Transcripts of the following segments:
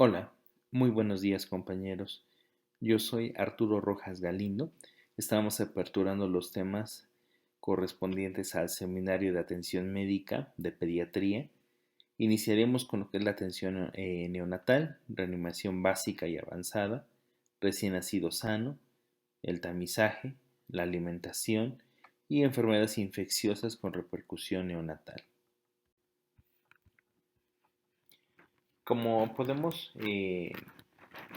Hola, muy buenos días compañeros. Yo soy Arturo Rojas Galindo. Estamos aperturando los temas correspondientes al Seminario de Atención Médica de Pediatría. Iniciaremos con lo que es la atención neonatal, reanimación básica y avanzada, recién nacido sano, el tamizaje, la alimentación y enfermedades infecciosas con repercusión neonatal. Como podemos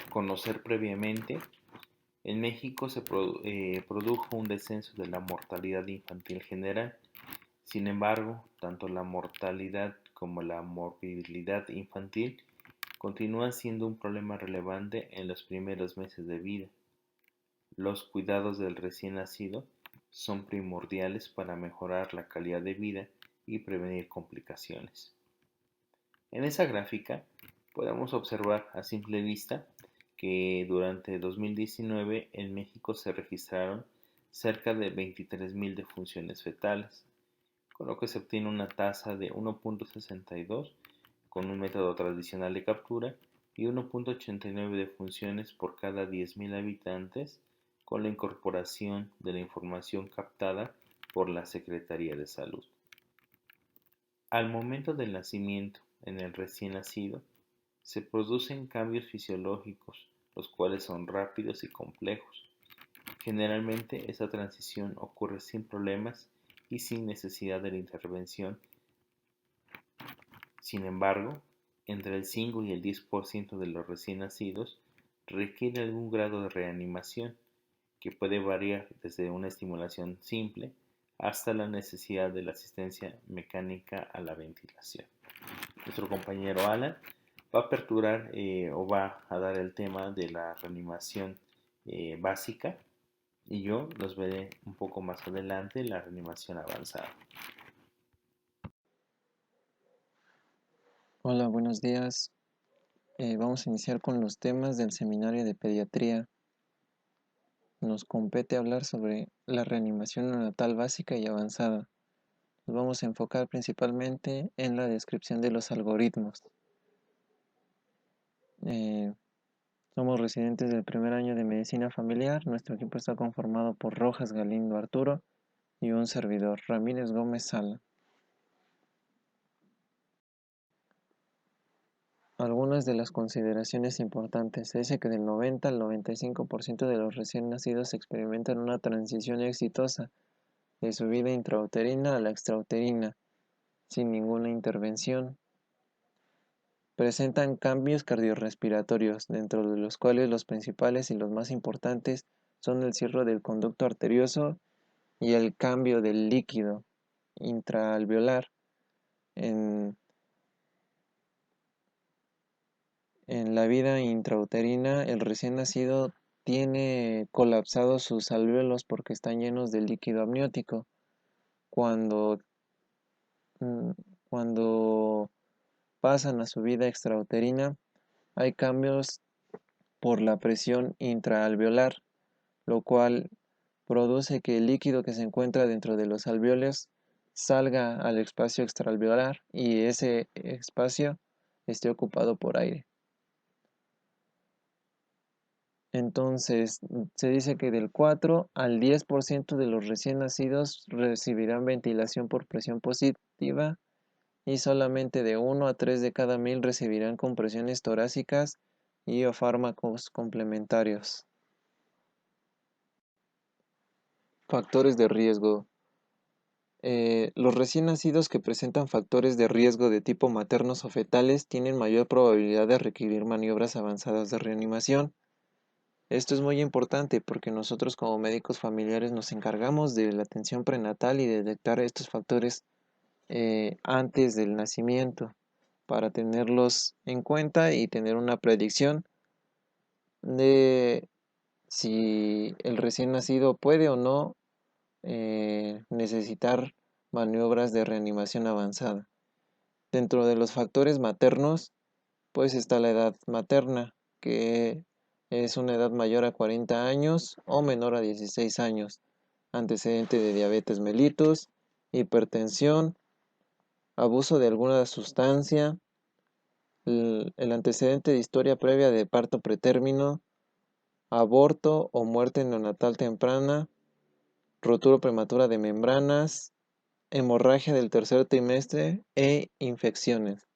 conocer previamente, en México se produjo un descenso de la mortalidad infantil general. Sin embargo, tanto la mortalidad como la morbilidad infantil continúan siendo un problema relevante en los primeros meses de vida. Los cuidados del recién nacido son primordiales para mejorar la calidad de vida y prevenir complicaciones. En esa gráfica podemos observar a simple vista que durante 2019 en México se registraron cerca de 23.000 defunciones fetales, con lo que se obtiene una tasa de 1.62 con un método tradicional de captura y 1.89 defunciones por cada 10.000 habitantes con la incorporación de la información captada por la Secretaría de Salud. Al momento del nacimiento en el recién nacido, se producen cambios fisiológicos, los cuales son rápidos y complejos. Generalmente esta transición ocurre sin problemas y sin necesidad de la intervención. Sin embargo, entre el 5 y el 10% de los recién nacidos requiere algún grado de reanimación, que puede variar desde una estimulación simple hasta la necesidad de la asistencia mecánica a la ventilación. Nuestro compañero Alan va a aperturar o va a dar el tema de la reanimación básica y yo los veré un poco más adelante la reanimación avanzada. Hola, buenos días. Vamos a iniciar con los temas del seminario de pediatría. Nos compete hablar sobre la reanimación neonatal básica y avanzada. Nos vamos a enfocar principalmente en la descripción de los algoritmos. Eh, Somos residentes del primer año de medicina familiar. Nuestro equipo está conformado por Rojas Galindo Arturo y un servidor, Ramírez Gómez Sala. Algunas de las consideraciones importantes. Se dice que del 90 al 95% de los recién nacidos experimentan una transición exitosa de su vida intrauterina a la extrauterina, sin ninguna intervención. Presentan cambios cardiorrespiratorios, dentro de los cuales los principales y los más importantes son el cierre del conducto arterioso y el cambio del líquido intraalveolar. En, en la vida intrauterina, el recién nacido tiene colapsados sus alvéolos porque están llenos de líquido amniótico. Cuando, mm, cuando pasan a su vida extrauterina, hay cambios por la presión intraalveolar, lo cual produce que el líquido que se encuentra dentro de los alvéolos salga al espacio extraalveolar y ese espacio esté ocupado por aire. Entonces, se dice que del 4 al 10% de los recién nacidos recibirán ventilación por presión positiva y solamente de 1 a 3 de cada 1000 recibirán compresiones torácicas y o fármacos complementarios. Factores de riesgo. Los recién nacidos que presentan factores de riesgo de tipo maternos o fetales tienen mayor probabilidad de requerir maniobras avanzadas de reanimación. Esto es muy importante porque nosotros como médicos familiares nos encargamos de la atención prenatal y de detectar estos factores antes del nacimiento para tenerlos en cuenta y tener una predicción de si el recién nacido puede o no necesitar maniobras de reanimación avanzada. Dentro de los factores maternos, pues está la edad materna, que es una edad mayor a 40 años o menor a 16 años, antecedente de diabetes mellitus, hipertensión, abuso de alguna sustancia, el antecedente de historia previa de parto pretérmino, aborto o muerte neonatal temprana, rotura prematura de membranas, hemorragia del tercer trimestre e infecciones.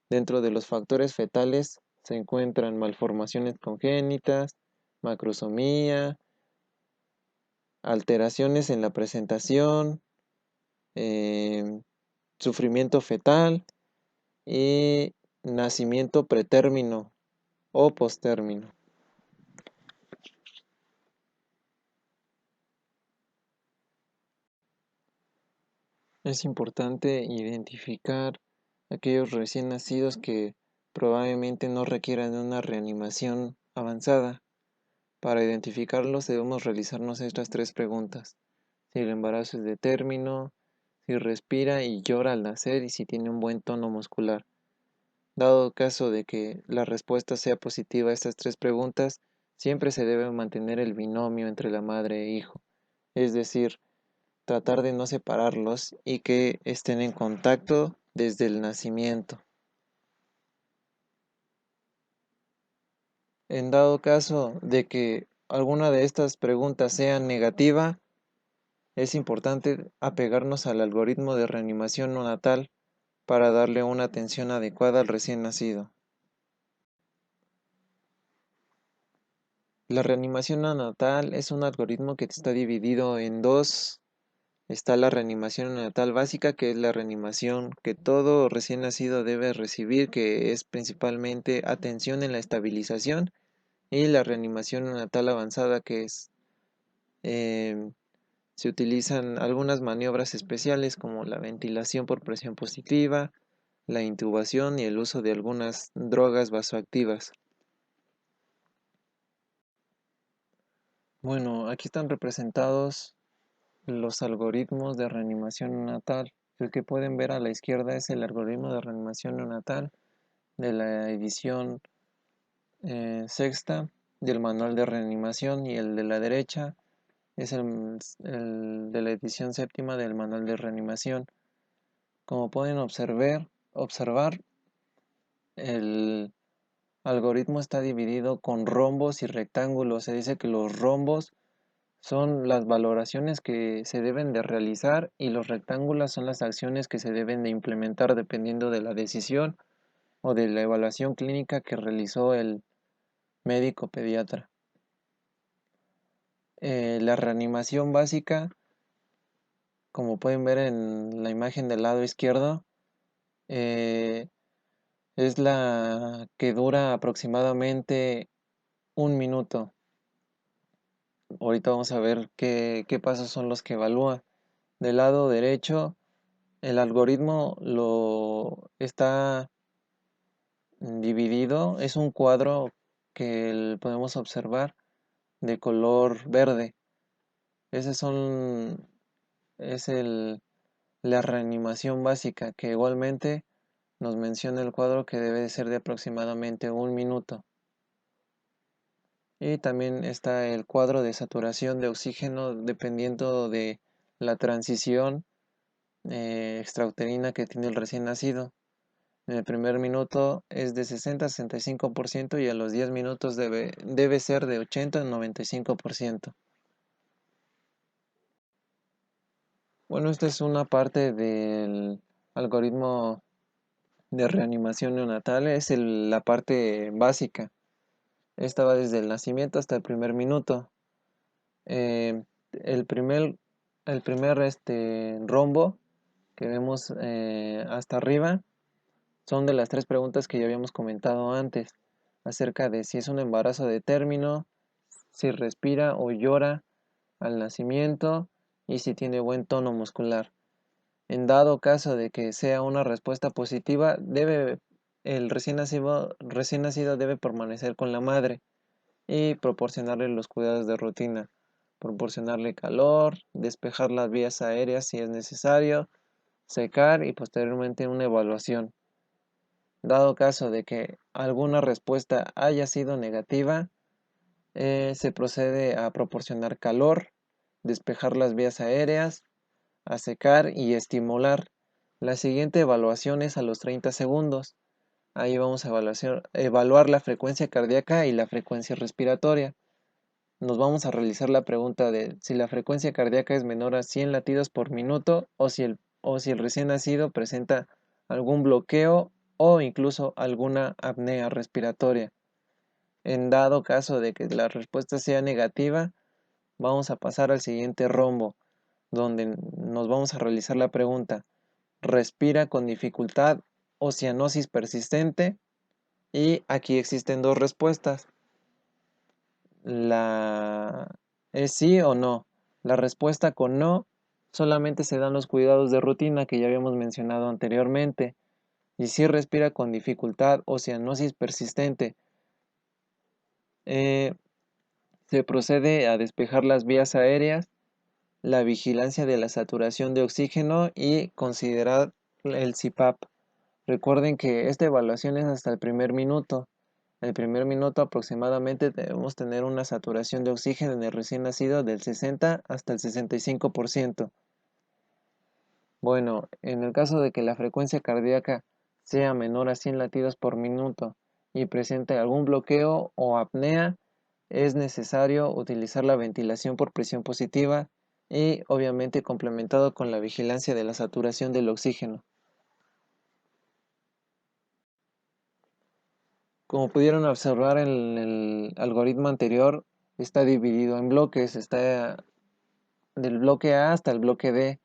Dentro de los factores fetales se encuentran malformaciones congénitas, macrosomía, alteraciones en la presentación, em, sufrimiento fetal y nacimiento pretérmino o postérmino. Es importante identificar aquellos recién nacidos que probablemente no requieran de una reanimación avanzada. Para identificarlos debemos realizarnos estas tres preguntas: si el embarazo es de término, si respira y llora al nacer y si tiene un buen tono muscular. Dado caso de que la respuesta sea positiva a estas tres preguntas, siempre se debe mantener el binomio entre la madre e hijo, es decir, tratar de no separarlos y que estén en contacto desde el nacimiento. En dado caso de que alguna de estas preguntas sea negativa, es importante apegarnos al algoritmo de reanimación neonatal para darle una atención adecuada al recién nacido. La reanimación neonatal es un algoritmo que está dividido en dos. Está la reanimación neonatal básica, que es la reanimación que todo recién nacido debe recibir, que es principalmente atención en la estabilización, y la reanimación neonatal avanzada, que es se utilizan algunas maniobras especiales como la ventilación por presión positiva, la intubación y el uso de algunas drogas vasoactivas. Bueno, aquí están representados los algoritmos de reanimación neonatal. El que pueden ver a la izquierda es el algoritmo de reanimación neonatal de la edición sexta del manual de reanimación, y el de la derecha es el de la edición séptima del manual de reanimación. Como pueden observar, el algoritmo está dividido con rombos y rectángulos. Se dice que los rombos son las valoraciones que se deben de realizar y los rectángulos son las acciones que se deben de implementar dependiendo de la decisión o de la evaluación clínica que realizó el médico pediatra. La reanimación básica, como pueden ver en la imagen del lado izquierdo, eh, es la que dura aproximadamente un minuto. Ahorita vamos a ver qué pasos son los que evalúa. Del lado derecho, el algoritmo lo está dividido, es un cuadro que podemos observar de color verde. Ese es la reanimación básica, que igualmente nos menciona el cuadro que debe de ser de aproximadamente un minuto. Y también está el cuadro de saturación de oxígeno dependiendo de la transición extrauterina que tiene el recién nacido. En el primer minuto es de 60 a 65% y a los 10 minutos debe ser de 80 a 95%. Bueno, esta es una parte del algoritmo de reanimación neonatal, es la parte básica. Esta va desde el nacimiento hasta el primer minuto. Eh, el primer rombo que vemos hasta arriba son de las tres preguntas que ya habíamos comentado antes, acerca de si es un embarazo de término, si respira o llora al nacimiento y si tiene buen tono muscular. En dado caso de que sea una respuesta positiva, el recién nacido debe permanecer con la madre y proporcionarle los cuidados de rutina, proporcionarle calor, despejar las vías aéreas si es necesario, secar y posteriormente una evaluación. Dado caso de que alguna respuesta haya sido negativa, se procede a proporcionar calor, despejar las vías aéreas, a secar y estimular. La siguiente evaluación es a los 30 segundos. Ahí vamos a evaluar la frecuencia cardíaca y la frecuencia respiratoria. Nos vamos a realizar la pregunta de si la frecuencia cardíaca es menor a 100 latidos por minuto o si el recién nacido presenta algún bloqueo o incluso alguna apnea respiratoria. En dado caso de que la respuesta sea negativa, vamos a pasar al siguiente rombo, donde nos vamos a realizar la pregunta: ¿respira con dificultad o cianosis persistente? Y aquí existen dos respuestas. La es sí o no. La respuesta con no solamente se dan los cuidados de rutina que ya habíamos mencionado anteriormente. Y si respira con dificultad o cianosis persistente, eh, se procede a despejar las vías aéreas, la vigilancia de la saturación de oxígeno y considerar el CPAP. Recuerden que esta evaluación es hasta el primer minuto. El primer minuto aproximadamente debemos tener una saturación de oxígeno en el recién nacido del 60 hasta el 65%. Bueno, en el caso de que la frecuencia cardíaca sea menor a 100 latidos por minuto y presente algún bloqueo o apnea, es necesario utilizar la ventilación por presión positiva y obviamente complementado con la vigilancia de la saturación del oxígeno. Como pudieron observar en el algoritmo anterior, está dividido en bloques, está del bloque A hasta el bloque D.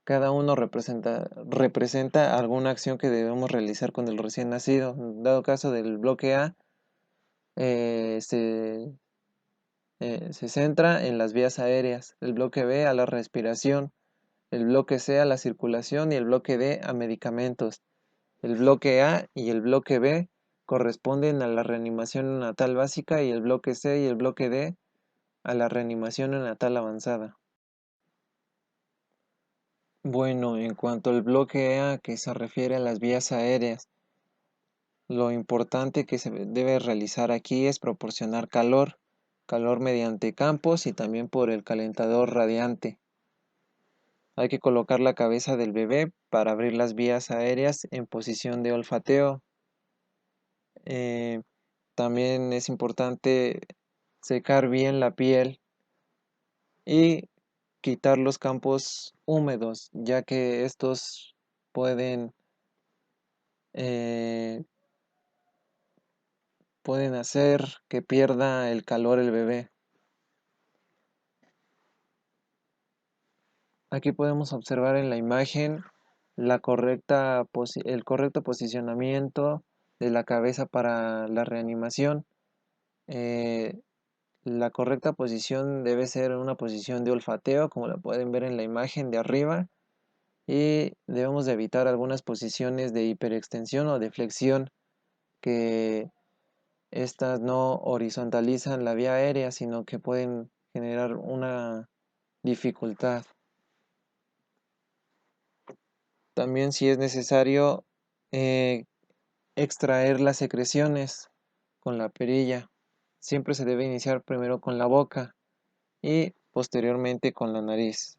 Cada uno representa alguna acción que debemos realizar con el recién nacido. En dado caso del bloque A, eh, se, se centra en las vías aéreas, el bloque B a la respiración, el bloque C a la circulación y el bloque D a medicamentos. El bloque A y el bloque B corresponden a la reanimación neonatal básica y el bloque C y el bloque D a la reanimación neonatal avanzada. Bueno, en cuanto al bloque A que se refiere a las vías aéreas, lo importante que se debe realizar aquí es proporcionar calor mediante campos y también por el calentador radiante. Hay que colocar la cabeza del bebé para abrir las vías aéreas en posición de olfateo. Eh, También es importante secar bien la piel y quitar los campos húmedos, ya que estos pueden, eh, pueden hacer que pierda el calor el bebé. Aquí podemos observar en la imagen el correcto posicionamiento de la cabeza para la reanimación. Eh, La correcta posición debe ser una posición de olfateo, como la pueden ver en la imagen de arriba, y debemos de evitar algunas posiciones de hiperextensión o de flexión, que estas no horizontalizan la vía aérea, sino que pueden generar una dificultad. También, si es necesario, eh, extraer las secreciones con la perilla. Siempre se debe iniciar primero con la boca y posteriormente con la nariz.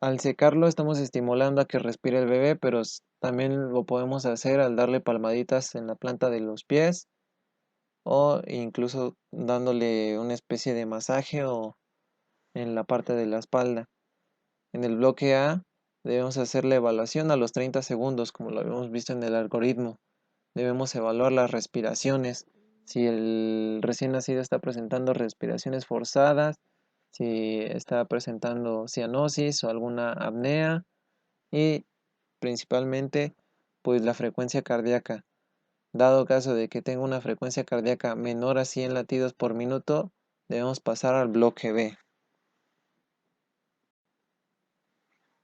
Al secarlo estamos estimulando a que respire el bebé, pero también lo podemos hacer al darle palmaditas en la planta de los pies o incluso dándole una especie de masaje o en la parte de la espalda. En el bloque A debemos hacer la evaluación a los 30 segundos, como lo habíamos visto en el algoritmo. Debemos evaluar las respiraciones, si el recién nacido está presentando respiraciones forzadas, si está presentando cianosis o alguna apnea y principalmente pues la frecuencia cardíaca. Dado caso de que tenga una frecuencia cardíaca menor a 100 latidos por minuto, debemos pasar al bloque B.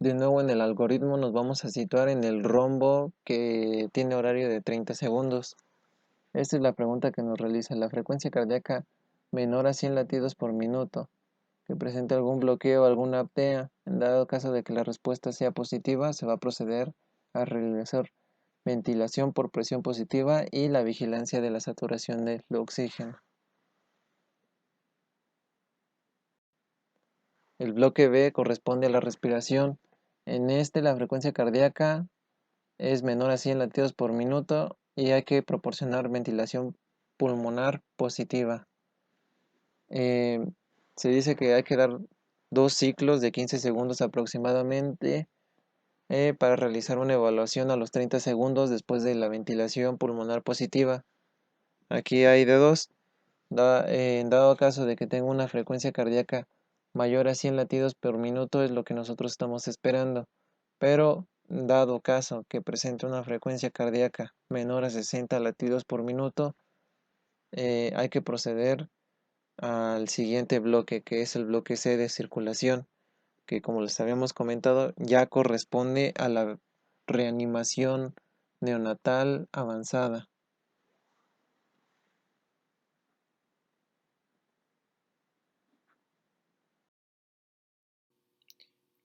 De nuevo en el algoritmo nos vamos a situar en el rombo que tiene horario de 30 segundos. Esta es la pregunta que nos realiza: la frecuencia cardíaca menor a 100 latidos por minuto, que presente algún bloqueo o alguna apnea. En dado caso de que la respuesta sea positiva, se va a proceder a realizar ventilación por presión positiva y la vigilancia de la saturación del oxígeno. El bloque B corresponde a la respiración. En este la frecuencia cardíaca es menor a 100 latidos por minuto y hay que proporcionar ventilación pulmonar positiva. Eh, Se dice que hay que dar 2 ciclos de 15 segundos aproximadamente para realizar una evaluación a los 30 segundos después de la ventilación pulmonar positiva. Aquí hay de dos. En dado caso de que tenga una frecuencia cardíaca mayor a 100 latidos por minuto es lo que nosotros estamos esperando. Pero dado caso que presente una frecuencia cardíaca menor a 60 latidos por minuto, hay que proceder al siguiente bloque, que es el bloque C de circulación, que como les habíamos comentado, ya corresponde a la reanimación neonatal avanzada.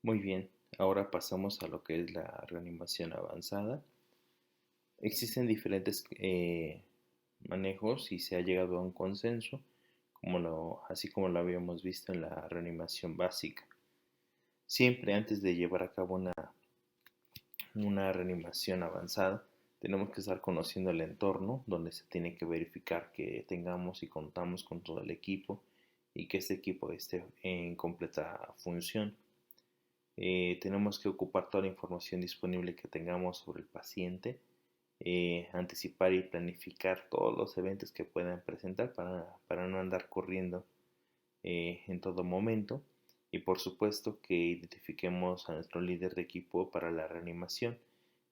Muy bien, ahora pasamos a lo que es la reanimación avanzada. Existen diferentes manejos y se ha llegado a un consenso, así como lo habíamos visto en la reanimación básica. Siempre antes de llevar a cabo una reanimación avanzada, tenemos que estar conociendo el entorno donde se tiene que verificar que tengamos y contamos con todo el equipo y que este equipo esté en completa función. Tenemos que ocupar toda la información disponible que tengamos sobre el paciente, anticipar y planificar todos los eventos que puedan presentar para no andar corriendo en todo momento. Y por supuesto que identifiquemos a nuestro líder de equipo para la reanimación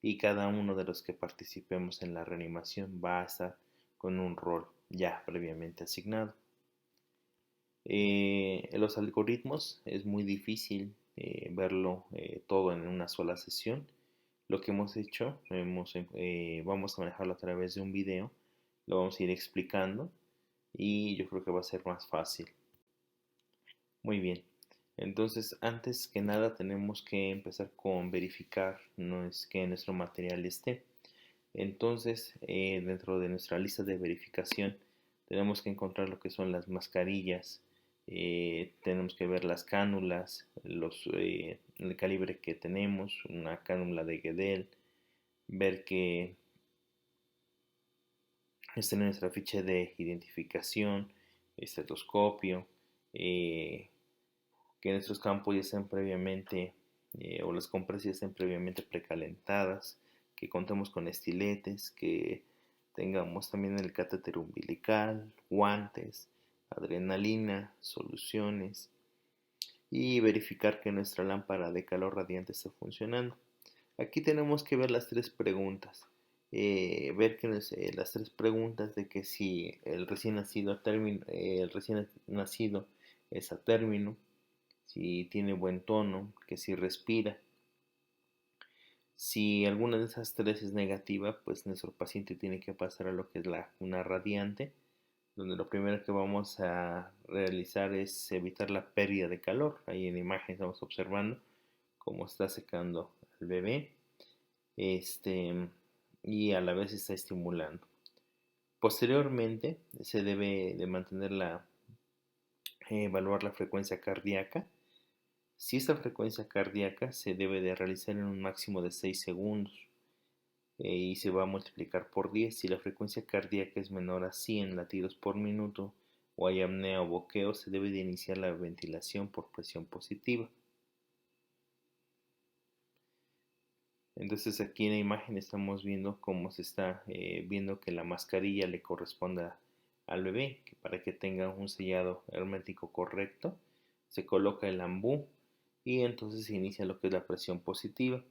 y cada uno de los que participemos en la reanimación va a estar con un rol ya previamente asignado. Los algoritmos es muy difícil verlo todo en una sola sesión. Lo que hemos hecho, vamos a manejarlo a través de un video, lo vamos a ir explicando y yo creo que va a ser más fácil. Muy bien, entonces antes que nada tenemos que empezar con verificar no es que nuestro material esté. Entonces dentro de nuestra lista de verificación tenemos que encontrar lo que son las mascarillas, tenemos que ver las cánulas, el calibre que tenemos, una cánula de Guedel, ver que esté en nuestra ficha de identificación, estetoscopio, que nuestros campos ya estén previamente o las compresas ya estén previamente precalentadas, que contemos con estiletes, que tengamos también el catéter umbilical, guantes, adrenalina, soluciones y verificar que nuestra lámpara de calor radiante esté funcionando. Aquí tenemos que ver las tres preguntas. Ver que las tres preguntas de que si el recién nacido es a término, si tiene buen tono, que si respira. Si alguna de esas tres es negativa, pues nuestro paciente tiene que pasar a lo que es una radiante, donde lo primero que vamos a realizar es evitar la pérdida de calor. Ahí en la imagen estamos observando cómo está secando el bebé, y a la vez está estimulando. Posteriormente se debe de evaluar la frecuencia cardíaca. Si esta frecuencia cardíaca se debe de realizar en un máximo de 6 segundos y se va a multiplicar por 10. Si la frecuencia cardíaca es menor a 100 latidos por minuto o hay apnea o boqueo, se debe de iniciar la ventilación por presión positiva. Entonces aquí en la imagen estamos viendo cómo se está viendo que la mascarilla le corresponde al bebé, que para que tenga un sellado hermético correcto, se coloca el ambú y entonces se inicia lo que es la presión positiva.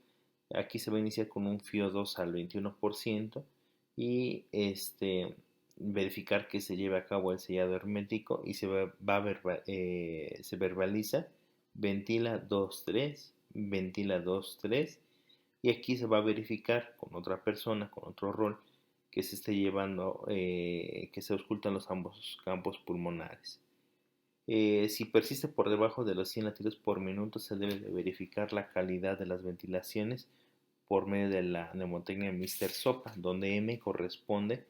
Aquí se va a iniciar con un FIO2 al 21% y verificar que se lleve a cabo el sellado hermético y se verbaliza ventila 2-3, ventila 2-3 y aquí se va a verificar con otra persona, con otro rol que se esté llevando, que se auscultan los ambos campos pulmonares. Si persiste por debajo de los 100 latidos por minuto, se debe de verificar la calidad de las ventilaciones por medio de la mnemotecnia Mr. Sopa, donde M corresponde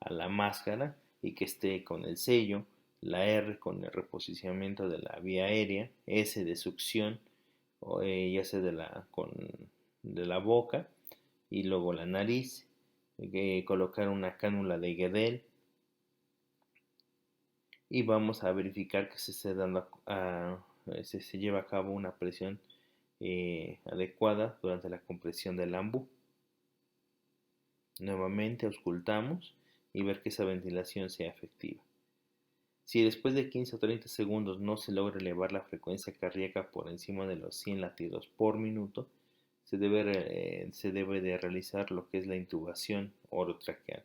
a la máscara y que esté con el sello, la R con el reposicionamiento de la vía aérea, S de succión, ya sea de la boca y luego la nariz, colocar una cánula de Guedel y vamos a verificar que se lleva a cabo una presión adecuada durante la compresión del ambú. Nuevamente auscultamos y ver que esa ventilación sea efectiva. Si después de 15 o 30 segundos no se logra elevar la frecuencia cardíaca por encima de los 100 latidos por minuto, se debe de realizar lo que es la intubación orotraqueal.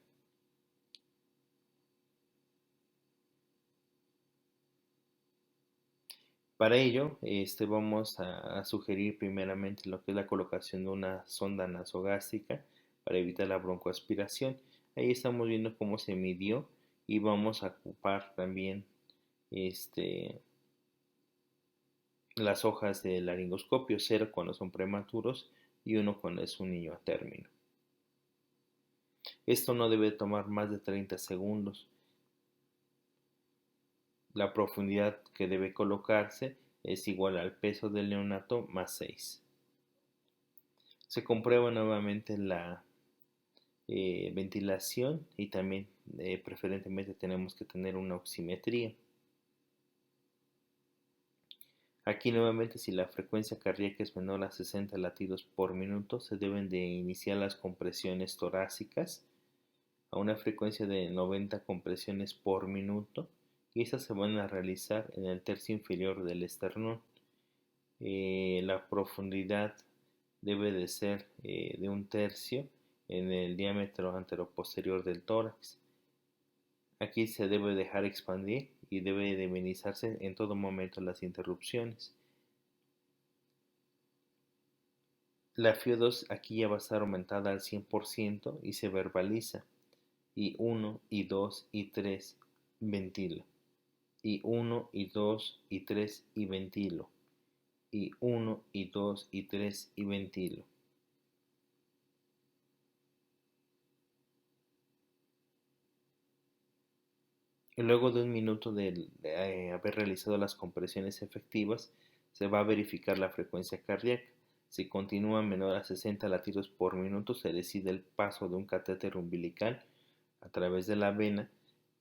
Para ello, vamos a sugerir primeramente lo que es la colocación de una sonda nasogástrica para evitar la broncoaspiración. Ahí estamos viendo cómo se midió y vamos a ocupar también las hojas del laringoscopio, 0 cuando son prematuros y 1 cuando es un niño a término. Esto no debe tomar más de 30 segundos. La profundidad que debe colocarse es igual al peso del neonato más 6. Se comprueba nuevamente la ventilación y también preferentemente tenemos que tener una oximetría. Aquí nuevamente, si la frecuencia cardíaca es menor a 60 latidos por minuto, se deben de iniciar las compresiones torácicas a una frecuencia de 90 compresiones por minuto y estas se van a realizar en el tercio inferior del esternón. La profundidad debe de ser de 1/3 en el diámetro anteroposterior del tórax. Aquí se debe dejar expandir y debe de minimizarse en todo momento las interrupciones. La FIO2 aquí ya va a estar aumentada al 100% y se verbaliza. Y 1, y 2, y 3, ventilo. Y 1, y 2, y 3, y ventilo. Y 1, y 2, y 3, y ventilo. Luego de un minuto de haber realizado las compresiones efectivas, se va a verificar la frecuencia cardíaca. Si continúa menor a 60 latidos por minuto, se decide el paso de un catéter umbilical a través de la vena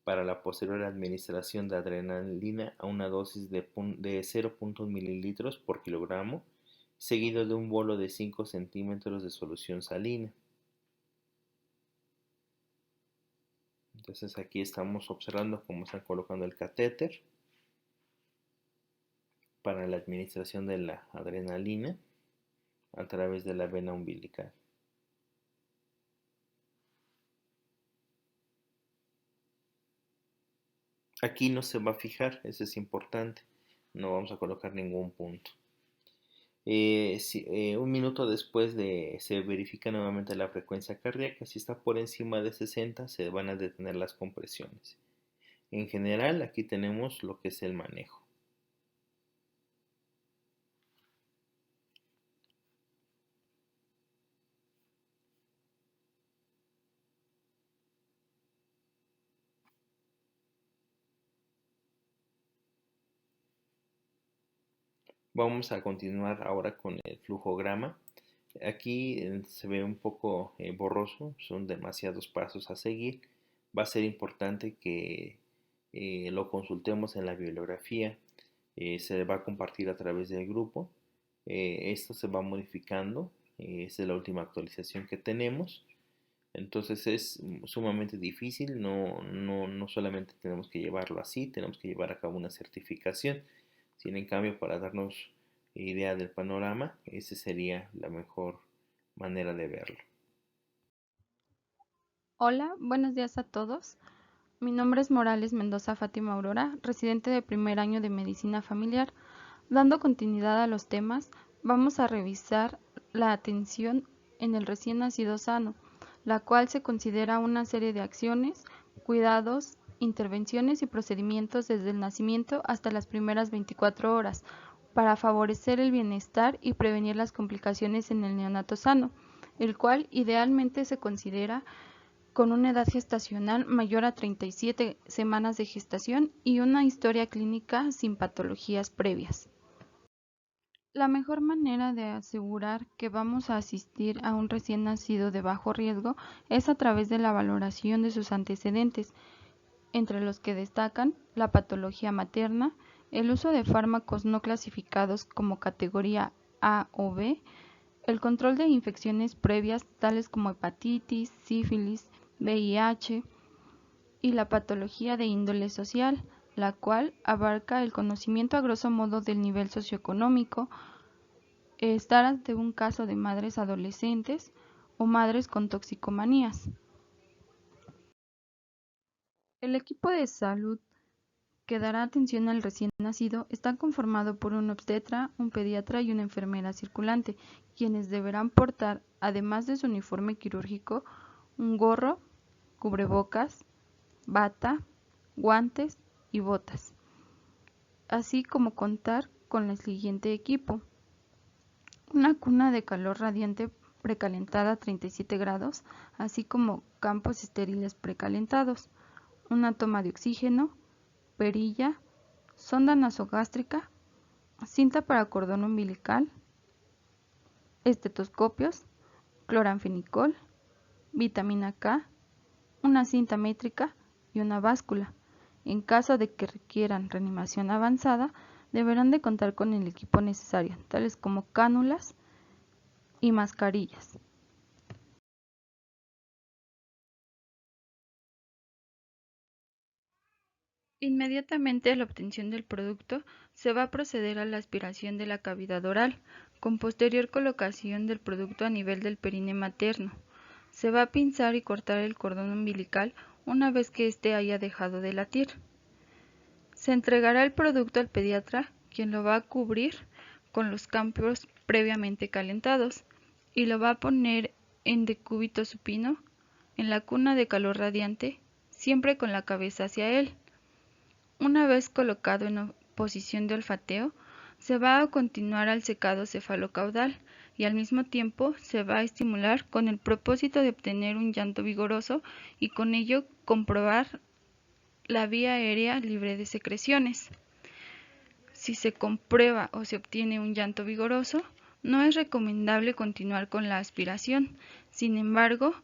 para la posterior administración de adrenalina a una dosis de 0.1 mililitros por kilogramo, seguido de un bolo de 5 centímetros de solución salina. Entonces aquí estamos observando cómo están colocando el catéter para la administración de la adrenalina a través de la vena umbilical. Aquí no se va a fijar, eso es importante, no vamos a colocar ningún punto. Un minuto después se verifica nuevamente la frecuencia cardíaca. Si está por encima de 60, se van a detener las compresiones. En general, aquí tenemos lo que es el manejo. Vamos a continuar ahora con el flujograma. Aquí se ve un poco borroso, son demasiados pasos a seguir. Va a ser importante que lo consultemos en la bibliografía. Se va a compartir a través del grupo. Esto se va modificando. Esta es la última actualización que tenemos. Entonces es sumamente difícil. No solamente tenemos que llevarlo así, tenemos que llevar a cabo una certificación. Sin en cambio, para darnos idea del panorama, esa sería la mejor manera de verlo. Hola, buenos días a todos. Mi nombre es Morales Mendoza Fátima Aurora, residente de primer año de Medicina Familiar. Dando continuidad a los temas, vamos a revisar la atención en el recién nacido sano, la cual se considera una serie de acciones, cuidados, intervenciones y procedimientos desde el nacimiento hasta las primeras 24 horas, para favorecer el bienestar y prevenir las complicaciones en el neonato sano, el cual idealmente se considera con una edad gestacional mayor a 37 semanas de gestación y una historia clínica sin patologías previas. La mejor manera de asegurar que vamos a asistir a un recién nacido de bajo riesgo es a través de la valoración de sus antecedentes, entre los que destacan la patología materna, el uso de fármacos no clasificados como categoría A o B, el control de infecciones previas tales como hepatitis, sífilis, VIH y la patología de índole social, la cual abarca el conocimiento a grosso modo del nivel socioeconómico, estar ante un caso de madres adolescentes o madres con toxicomanías. El equipo de salud que dará atención al recién nacido está conformado por un obstetra, un pediatra y una enfermera circulante, quienes deberán portar, además de su uniforme quirúrgico, un gorro, cubrebocas, bata, guantes y botas, así como contar con el siguiente equipo: una cuna de calor radiante precalentada a 37 grados, así como campos estériles precalentados, una toma de oxígeno, perilla, sonda nasogástrica, cinta para cordón umbilical, estetoscopios, cloranfenicol, vitamina K, una cinta métrica y una báscula. En caso de que requieran reanimación avanzada, deberán de contar con el equipo necesario, tales como cánulas y mascarillas. Inmediatamente a la obtención del producto, se va a proceder a la aspiración de la cavidad oral, con posterior colocación del producto a nivel del perine materno. Se va a pinzar y cortar el cordón umbilical una vez que éste haya dejado de latir. Se entregará el producto al pediatra, quien lo va a cubrir con los campos previamente calentados y lo va a poner en decúbito supino en la cuna de calor radiante, siempre con la cabeza hacia él. Una vez colocado en posición de olfateo, se va a continuar al secado cefalocaudal y al mismo tiempo se va a estimular con el propósito de obtener un llanto vigoroso y con ello comprobar la vía aérea libre de secreciones. Si se comprueba o se obtiene un llanto vigoroso, no es recomendable continuar con la aspiración. Sin embargo,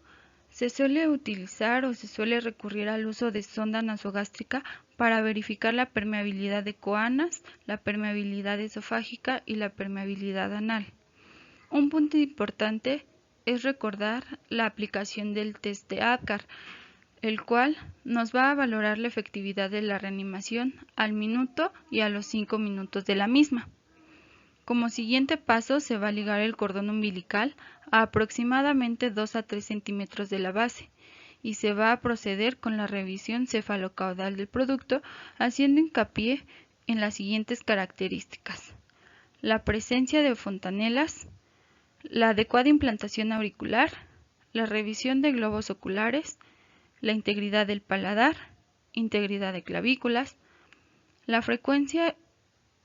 se suele utilizar o se suele recurrir al uso de sonda nasogástrica para verificar la permeabilidad de coanas, la permeabilidad esofágica y la permeabilidad anal. Un punto importante es recordar la aplicación del test de Apgar, el cual nos va a valorar la efectividad de la reanimación al minuto y a los 5 minutos de la misma. Como siguiente paso se va a ligar el cordón umbilical a aproximadamente 2 a 3 centímetros de la base y se va a proceder con la revisión cefalocaudal del producto, haciendo hincapié en las siguientes características: la presencia de fontanelas, la adecuada implantación auricular, la revisión de globos oculares, la integridad del paladar, integridad de clavículas, la frecuencia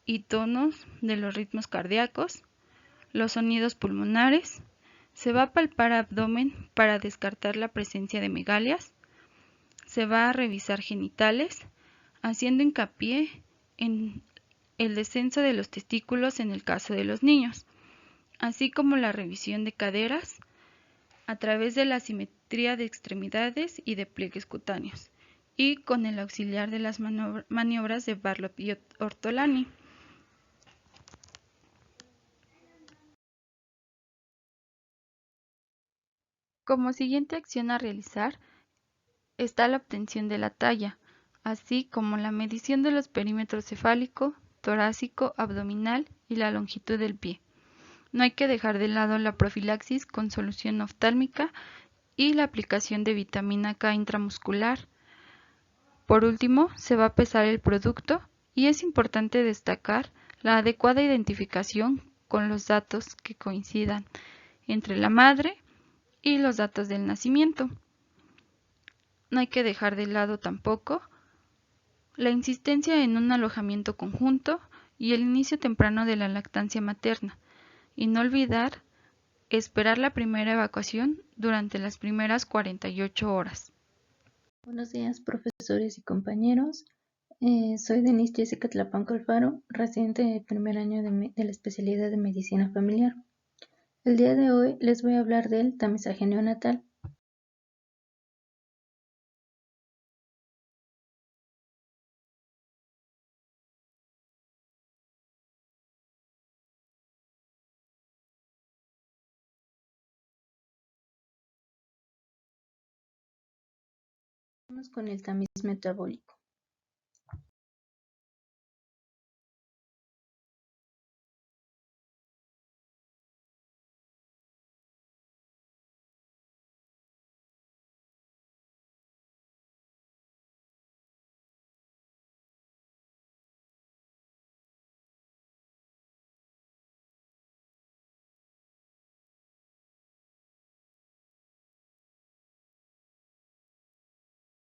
y tonos de los ritmos cardíacos, los sonidos pulmonares. Se va a palpar abdomen para descartar la presencia de megalias. Se va a revisar genitales, haciendo hincapié en el descenso de los testículos en el caso de los niños, así como la revisión de caderas a través de la simetría de extremidades y de pliegues cutáneos, y con el auxiliar de las maniobras de Barlow y Ortolani. Como siguiente acción a realizar está la obtención de la talla, así como la medición de los perímetros cefálico, torácico, abdominal y la longitud del pie. No hay que dejar de lado la profilaxis con solución oftálmica y la aplicación de vitamina K intramuscular. Por último, se va a pesar el producto y es importante destacar la adecuada identificación con los datos que coincidan entre la madre y los datos del nacimiento. No hay que dejar de lado tampoco la insistencia en un alojamiento conjunto y el inicio temprano de la lactancia materna, y no olvidar esperar la primera evacuación durante las primeras 48 horas. Buenos días, profesores y compañeros. Soy Denise Jessica Tlapanco Alfaro, residente de primer año de la especialidad de medicina familiar. El día de hoy les voy a hablar del tamizaje neonatal. Vamos con el tamiz metabólico.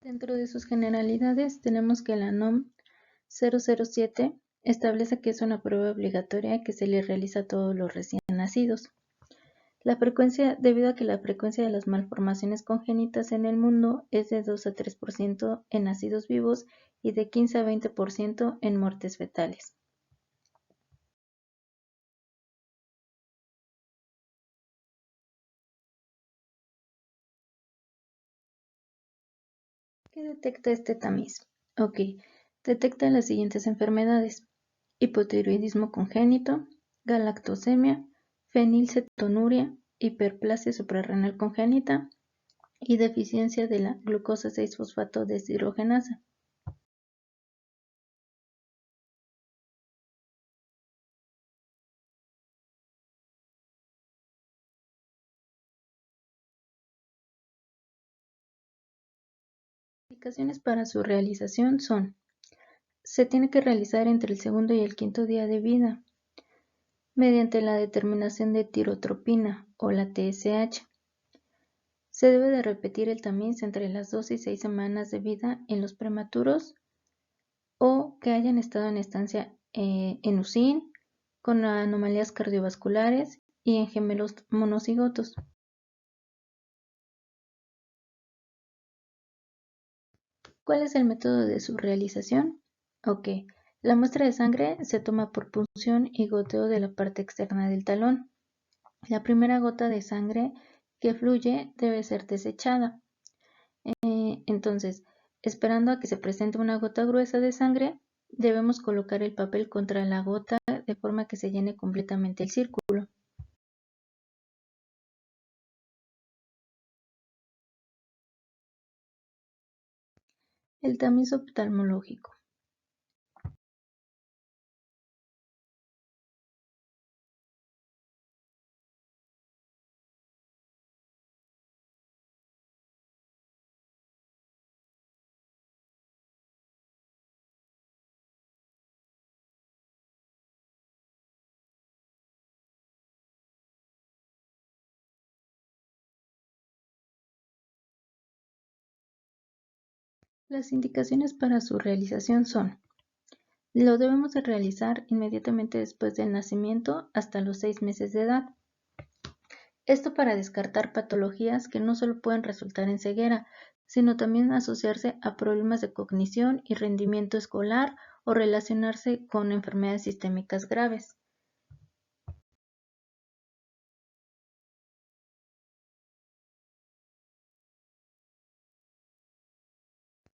Dentro de sus generalidades tenemos que la NOM 007 establece que es una prueba obligatoria que se le realiza a todos los recién nacidos. Debido a que la frecuencia de las malformaciones congénitas en el mundo es de 2 a 3% en nacidos vivos y de 15 a 20% en muertes fetales. ¿Qué detecta este tamiz? Ok, detecta las siguientes enfermedades: hipotiroidismo congénito, galactosemia, fenilcetonuria, hiperplasia suprarrenal congénita y deficiencia de la glucosa 6-fosfato deshidrogenasa. Indicaciones para su realización son: se tiene que realizar entre el segundo y el quinto día de vida, mediante la determinación de tirotropina o la TSH. Se debe de repetir el tamiz entre las 2 y 6 semanas de vida en los prematuros o que hayan estado en estancia en UCIN, con anomalías cardiovasculares y en gemelos monocigotos. ¿Cuál es el método de su realización? Ok, la muestra de sangre se toma por punción y goteo de la parte externa del talón. La primera gota de sangre que fluye debe ser desechada. Entonces, esperando a que se presente una gota gruesa de sangre, debemos colocar el papel contra la gota de forma que se llene completamente el círculo. El tamiz oftalmológico. Las indicaciones para su realización son: lo debemos de realizar inmediatamente después del nacimiento hasta los 6 meses de edad. Esto para descartar patologías que no solo pueden resultar en ceguera, sino también asociarse a problemas de cognición y rendimiento escolar o relacionarse con enfermedades sistémicas graves.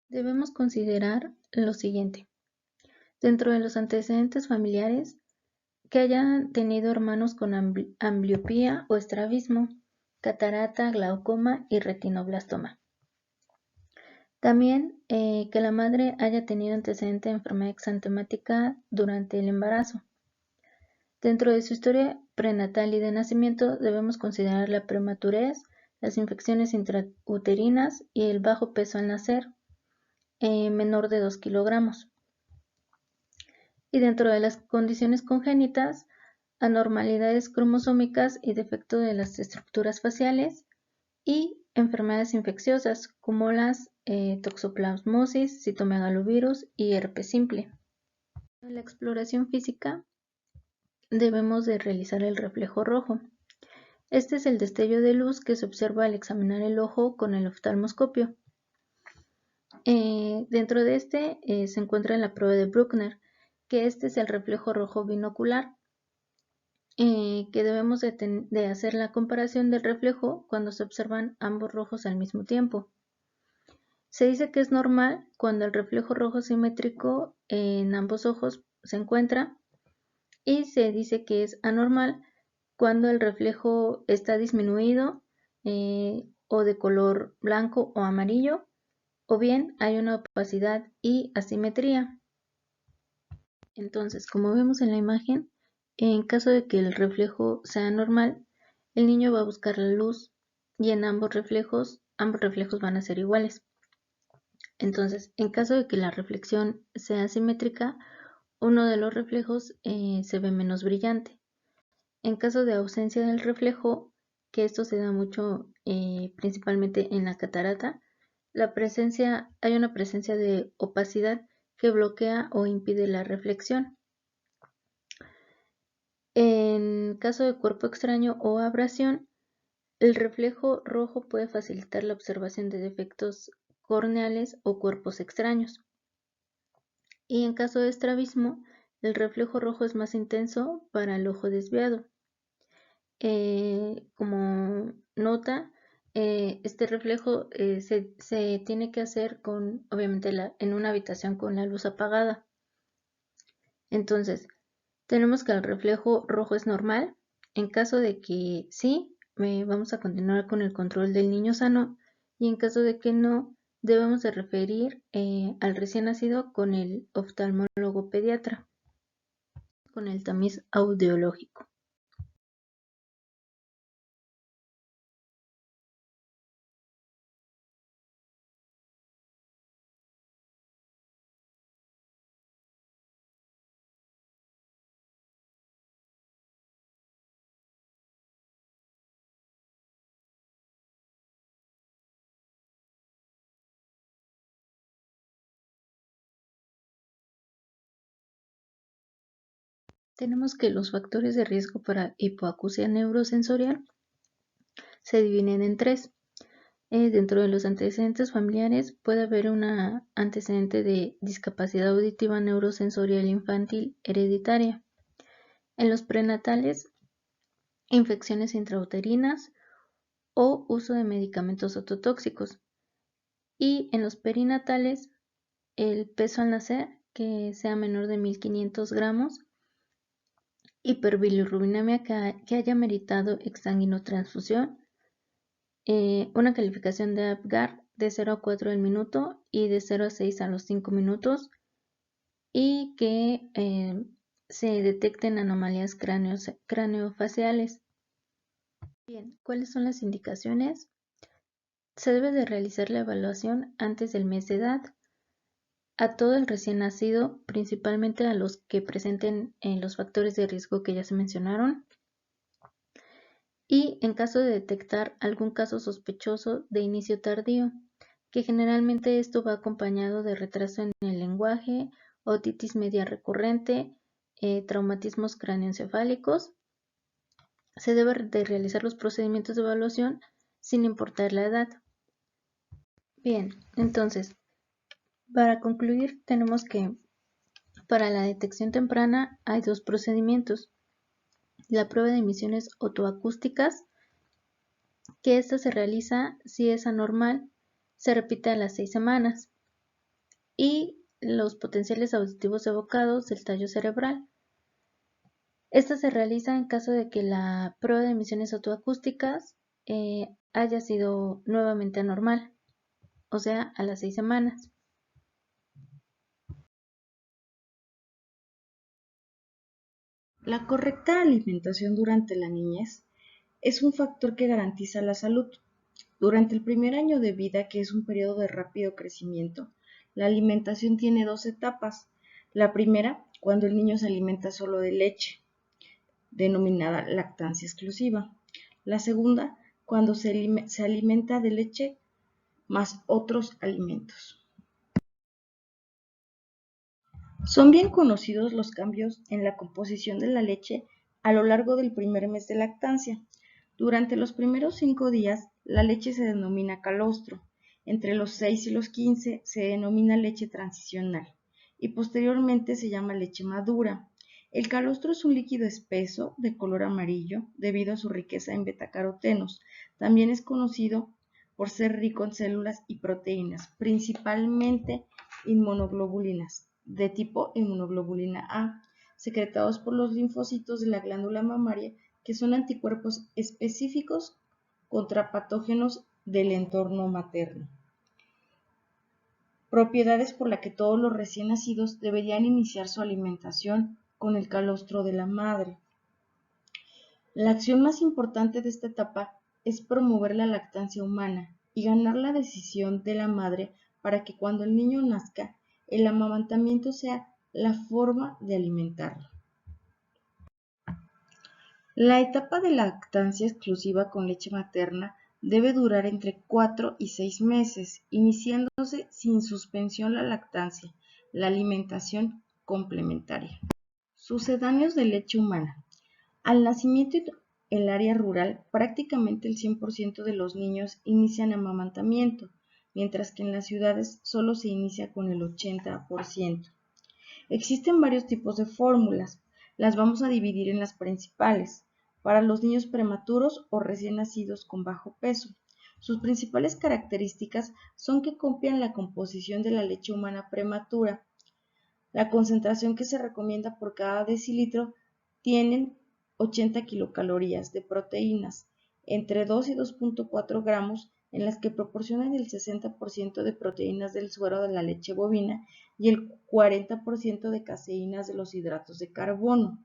Debemos considerar lo siguiente: dentro de los antecedentes familiares, que hayan tenido hermanos con ambliopía o estrabismo, catarata, glaucoma y retinoblastoma. También que la madre haya tenido antecedente de enfermedad exantemática durante el embarazo. Dentro de su historia prenatal y de nacimiento debemos considerar la prematurez, las infecciones intrauterinas y el bajo peso al nacer, menor de 2 kilogramos. Y dentro de las condiciones congénitas, anormalidades cromosómicas y defecto de las estructuras faciales y enfermedades infecciosas como las toxoplasmosis, citomegalovirus y herpes simple. En la exploración física debemos de realizar el reflejo rojo. Este es el destello de luz que se observa al examinar el ojo con el oftalmoscopio. Dentro de este se encuentra la prueba de Bruckner, que este es el reflejo rojo binocular, que debemos de hacer la comparación del reflejo cuando se observan ambos rojos al mismo tiempo. Se dice que es normal cuando el reflejo rojo simétrico en ambos ojos se encuentra, y se dice que es anormal cuando el reflejo está disminuido o de color blanco o amarillo, o bien hay una opacidad y asimetría. Entonces, como vemos en la imagen, en caso de que el reflejo sea normal, el niño va a buscar la luz y en ambos reflejos van a ser iguales. Entonces, en caso de que la reflexión sea asimétrica, uno de los reflejos se ve menos brillante. En caso de ausencia del reflejo, que esto se da mucho principalmente en la catarata, hay una presencia de opacidad que bloquea o impide la reflexión. En caso de cuerpo extraño o abrasión, el reflejo rojo puede facilitar la observación de defectos corneales o cuerpos extraños. Y en caso de estrabismo, el reflejo rojo es más intenso para el ojo desviado. Como nota, este reflejo se tiene que hacer obviamente, en una habitación con la luz apagada. Entonces, tenemos que el reflejo rojo es normal. En caso de que sí, vamos a continuar con el control del niño sano, y en caso de que no, debemos de referir al recién nacido con el oftalmólogo pediatra, con el tamiz audiológico. Tenemos que los factores de riesgo para hipoacusia neurosensorial se dividen en tres. Dentro de los antecedentes familiares puede haber un antecedente de discapacidad auditiva neurosensorial infantil hereditaria. En los prenatales, infecciones intrauterinas o uso de medicamentos ototóxicos. Y en los perinatales, el peso al nacer que sea menor de 1500 gramos, hiperbilirrubinemia que haya meritado exsanguinotransfusión, una calificación de Apgar de 0 a 4 al minuto y de 0 a 6 a los 5 minutos, y que se detecten anomalías craneofaciales. Bien, ¿cuáles son las indicaciones? Se debe de realizar la evaluación antes del mes de edad a todo el recién nacido, principalmente a los que presenten los factores de riesgo que ya se mencionaron, y en caso de detectar algún caso sospechoso de inicio tardío, que generalmente esto va acompañado de retraso en el lenguaje, otitis media recurrente, traumatismos cráneoencefálicos. Se debe de realizar los procedimientos de evaluación sin importar la edad. Bien, entonces, para concluir, tenemos que para la detección temprana hay dos procedimientos. La prueba de emisiones otoacústicas, que esta se realiza si es anormal, se repite a las 6 semanas. Y los potenciales auditivos evocados del tallo cerebral. Esta se realiza en caso de que la prueba de emisiones otoacústicas haya sido nuevamente anormal, o sea, a las 6 semanas. La correcta alimentación durante la niñez es un factor que garantiza la salud. Durante el primer año de vida, que es un periodo de rápido crecimiento, la alimentación tiene dos etapas. La primera, cuando el niño se alimenta solo de leche, denominada lactancia exclusiva. La segunda, cuando se alimenta de leche más otros alimentos. Son bien conocidos los cambios en la composición de la leche a lo largo del primer mes de lactancia. Durante los primeros 5 días, la leche se denomina calostro Entre los 6 y los 15 se denomina leche transicional y posteriormente se llama leche madura. El calostro es un líquido espeso de color amarillo debido a su riqueza en betacarotenos. También es conocido por ser rico en células y proteínas, principalmente inmunoglobulinas, de tipo inmunoglobulina A, secretados por los linfocitos de la glándula mamaria, que son anticuerpos específicos contra patógenos del entorno materno. Propiedades por las que todos los recién nacidos deberían iniciar su alimentación con el calostro de la madre. La acción más importante de esta etapa es promover la lactancia humana y ganar la decisión de la madre para que cuando el niño nazca, el amamantamiento sea la forma de alimentarlo. La etapa de lactancia exclusiva con leche materna debe durar entre 4 y 6 meses, iniciándose sin suspensión la lactancia, la alimentación complementaria. Sucedáneos de leche humana. Al nacimiento en el área rural, prácticamente el 100% de los niños inician amamantamiento, mientras que en las ciudades solo se inicia con el 80%. Existen varios tipos de fórmulas, las vamos a dividir en las principales. Para los niños prematuros o recién nacidos con bajo peso. Sus principales características son que copian la composición de la leche humana prematura. La concentración que se recomienda por cada decilitro tienen 80 kilocalorías de proteínas, entre 2 y 2.4 gramos, en las que proporcionan el 60% de proteínas del suero de la leche bovina y el 40% de caseínas de los hidratos de carbono.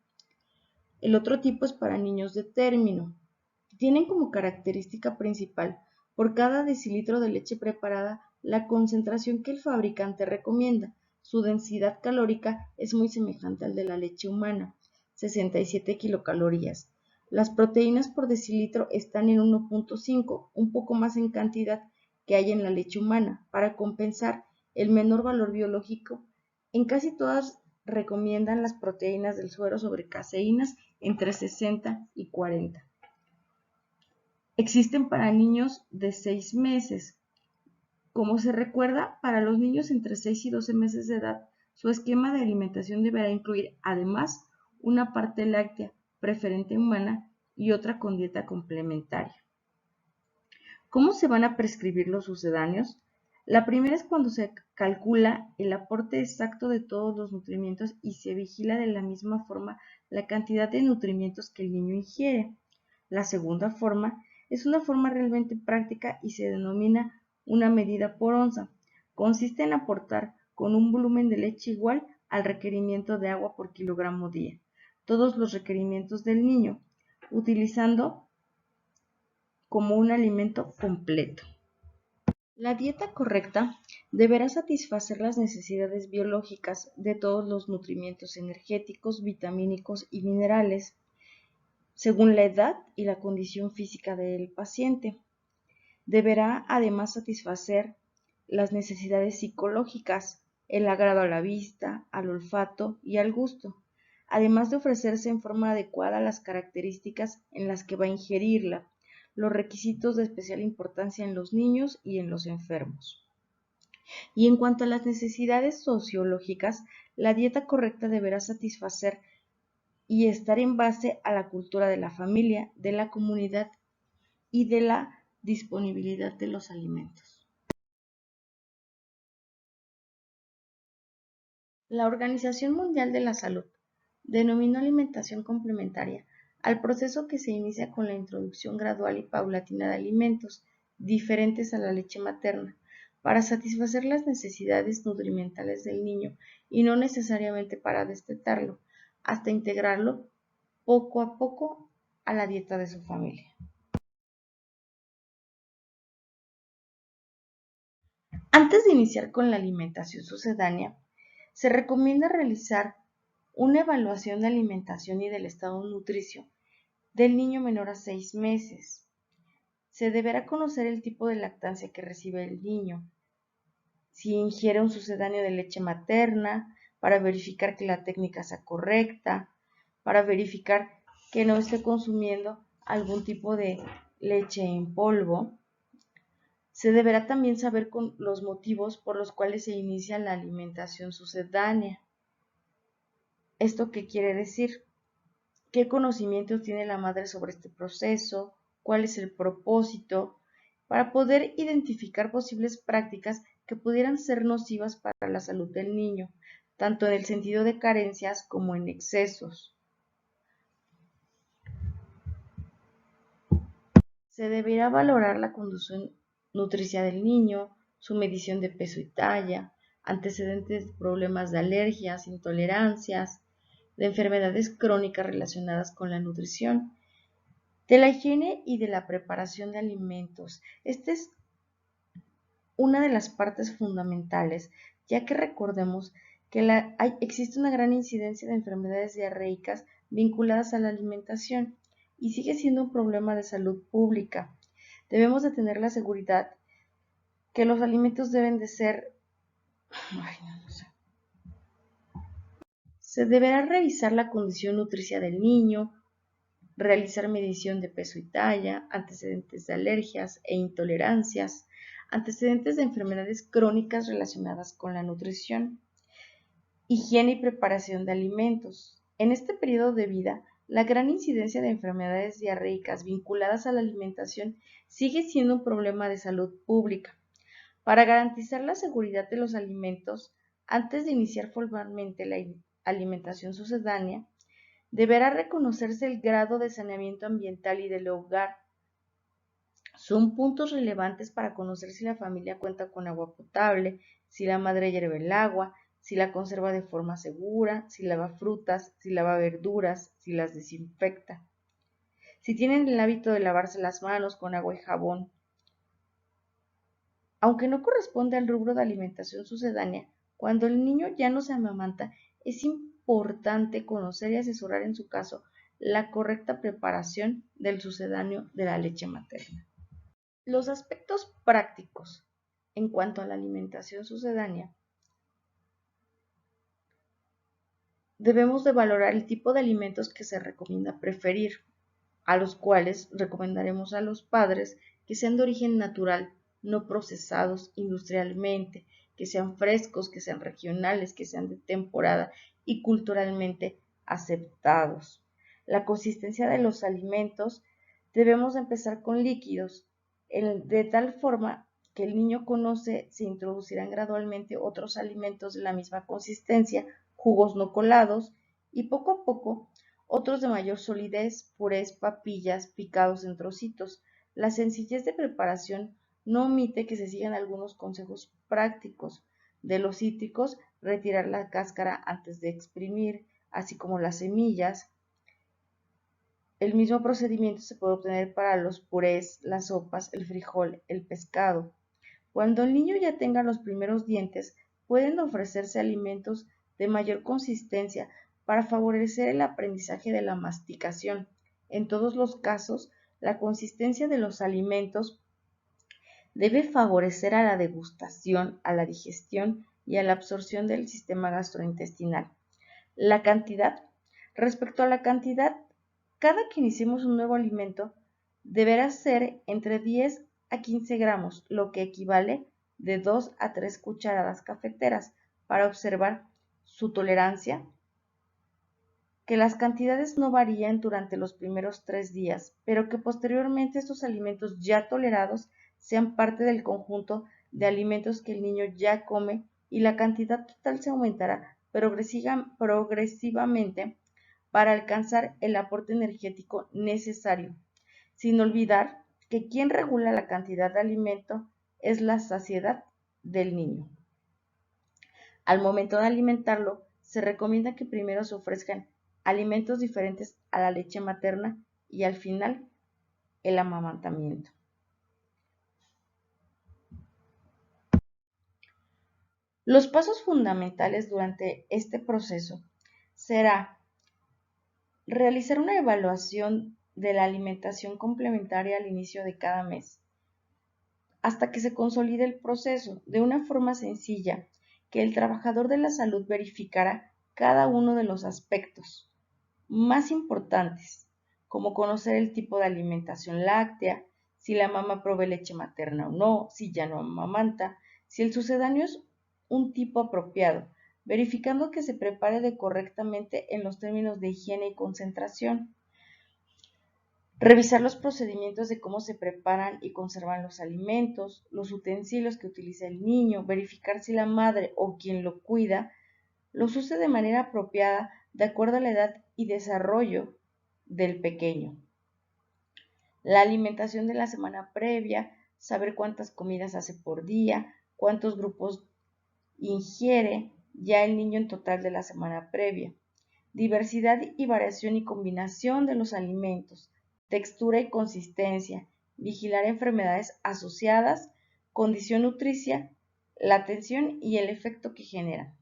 El otro tipo es para niños de término. Tienen como característica principal, por cada decilitro de leche preparada, la concentración que el fabricante recomienda. Su densidad calórica es muy semejante al de la leche humana, 67 kilocalorías. Las proteínas por decilitro están en 1.5, un poco más en cantidad que hay en la leche humana, para compensar el menor valor biológico. En casi todas recomiendan las proteínas del suero sobre caseínas entre 60 y 40. Existen para niños de 6 meses. Como se recuerda, para los niños entre 6 y 12 meses de edad, su esquema de alimentación deberá incluir, además, una parte láctea preferente humana y otra con dieta complementaria. ¿Cómo se van a prescribir los sucedáneos? La primera es cuando se calcula el aporte exacto de todos los nutrimientos y se vigila de la misma forma la cantidad de nutrimientos que el niño ingiere. La segunda forma es una forma realmente práctica y se denomina una medida por onza. Consiste en aportar con un volumen de leche igual al requerimiento de agua por kilogramo día, todos los requerimientos del niño, utilizando como un alimento completo. La dieta correcta deberá satisfacer las necesidades biológicas de todos los nutrimientos energéticos, vitamínicos y minerales, según la edad y la condición física del paciente. Deberá además satisfacer las necesidades psicológicas, el agrado a la vista, al olfato y al gusto, además de ofrecerse en forma adecuada las características en las que va a ingerirla, los requisitos de especial importancia en los niños y en los enfermos. Y en cuanto a las necesidades sociológicas, la dieta correcta deberá satisfacer y estar en base a la cultura de la familia, de la comunidad y de la disponibilidad de los alimentos. La Organización Mundial de la Salud denominó alimentación complementaria al proceso que se inicia con la introducción gradual y paulatina de alimentos diferentes a la leche materna para satisfacer las necesidades nutrimentales del niño y no necesariamente para destetarlo, hasta integrarlo poco a poco a la dieta de su familia. Antes de iniciar con la alimentación sucedánea, se recomienda realizar una evaluación de alimentación y del estado nutricio del niño menor a 6 meses. Se deberá conocer el tipo de lactancia que recibe el niño, si ingiere un sucedáneo de leche materna, para verificar que la técnica sea correcta, para verificar que no esté consumiendo algún tipo de leche en polvo. Se deberá también saber los motivos por los cuales se inicia la alimentación sucedánea. ¿Esto qué quiere decir? ¿Qué conocimientos tiene la madre sobre este proceso? ¿Cuál es el propósito? Para poder identificar posibles prácticas que pudieran ser nocivas para la salud del niño, tanto en el sentido de carencias como en excesos. Se deberá valorar la condición nutricia del niño, su medición de peso y talla, antecedentes de problemas de alergias, intolerancias, de enfermedades crónicas relacionadas con la nutrición, de la higiene y de la preparación de alimentos. Esta es una de las partes fundamentales, ya que recordemos que existe una gran incidencia de enfermedades diarreicas vinculadas a la alimentación y sigue siendo un problema de salud pública. Debemos de tener la seguridad que los alimentos deben de ser... Se deberá revisar la condición nutricia del niño, realizar medición de peso y talla, antecedentes de alergias e intolerancias, antecedentes de enfermedades crónicas relacionadas con la nutrición, higiene y preparación de alimentos. En este periodo de vida, la gran incidencia de enfermedades diarreicas vinculadas a la alimentación sigue siendo un problema de salud pública. Para garantizar la seguridad de los alimentos, antes de iniciar formalmente la alimentación sucedánea, deberá reconocerse el grado de saneamiento ambiental y del hogar. Son puntos relevantes para conocer si la familia cuenta con agua potable, si la madre hierve el agua, si la conserva de forma segura, si lava frutas, si lava verduras, si las desinfecta, si tienen el hábito de lavarse las manos con agua y jabón. Aunque no corresponde al rubro de alimentación sucedánea, cuando el niño ya no se amamanta, es importante conocer y asesorar en su caso la correcta preparación del sucedáneo de la leche materna. Los aspectos prácticos en cuanto a la alimentación sucedánea. Debemos de valorar el tipo de alimentos que se recomienda preferir, a los cuales recomendaremos a los padres que sean de origen natural, no procesados industrialmente, que sean frescos, que sean regionales, que sean de temporada y culturalmente aceptados. La consistencia de los alimentos, debemos empezar con líquidos, de tal forma que el niño conoce, se introducirán gradualmente otros alimentos de la misma consistencia, jugos no colados, y poco a poco otros de mayor solidez, purés, papillas, picados en trocitos. La sencillez de preparación no omite que se sigan algunos consejos prácticos. De los cítricos, retirar la cáscara antes de exprimir, así como las semillas. El mismo procedimiento se puede obtener para los purés, las sopas, el frijol, el pescado. Cuando el niño ya tenga los primeros dientes, pueden ofrecerse alimentos de mayor consistencia para favorecer el aprendizaje de la masticación. En todos los casos, la consistencia de los alimentos debe favorecer a la degustación, a la digestión y a la absorción del sistema gastrointestinal. La cantidad. Respecto a la cantidad, cada que iniciemos un nuevo alimento, deberá ser entre 10 a 15 gramos, lo que equivale de 2 a 3 cucharadas cafeteras, para observar su tolerancia, que las cantidades no varían durante los primeros 3 días, pero que posteriormente estos alimentos ya tolerados sean parte del conjunto de alimentos que el niño ya come y la cantidad total se aumentará progresivamente para alcanzar el aporte energético necesario, sin olvidar que quien regula la cantidad de alimento es la saciedad del niño. Al momento de alimentarlo, se recomienda que primero se ofrezcan alimentos diferentes a la leche materna y al final el amamantamiento. Los pasos fundamentales durante este proceso será realizar una evaluación de la alimentación complementaria al inicio de cada mes, hasta que se consolide el proceso de una forma sencilla que el trabajador de la salud verificará cada uno de los aspectos más importantes, como conocer el tipo de alimentación láctea, si la mamá provee leche materna o no, si ya no amamanta, si el sucedáneo es un tipo apropiado, verificando que se prepare correctamente en los términos de higiene y concentración. Revisar los procedimientos de cómo se preparan y conservan los alimentos, los utensilios que utiliza el niño, verificar si la madre o quien lo cuida los use de manera apropiada de acuerdo a la edad y desarrollo del pequeño. La alimentación de la semana previa, saber cuántas comidas hace por día, cuántos grupos ingiere ya el niño en total de la semana previa. Diversidad y variación y combinación de los alimentos, textura y consistencia, vigilar enfermedades asociadas, condición nutricia, la atención y el efecto que generan.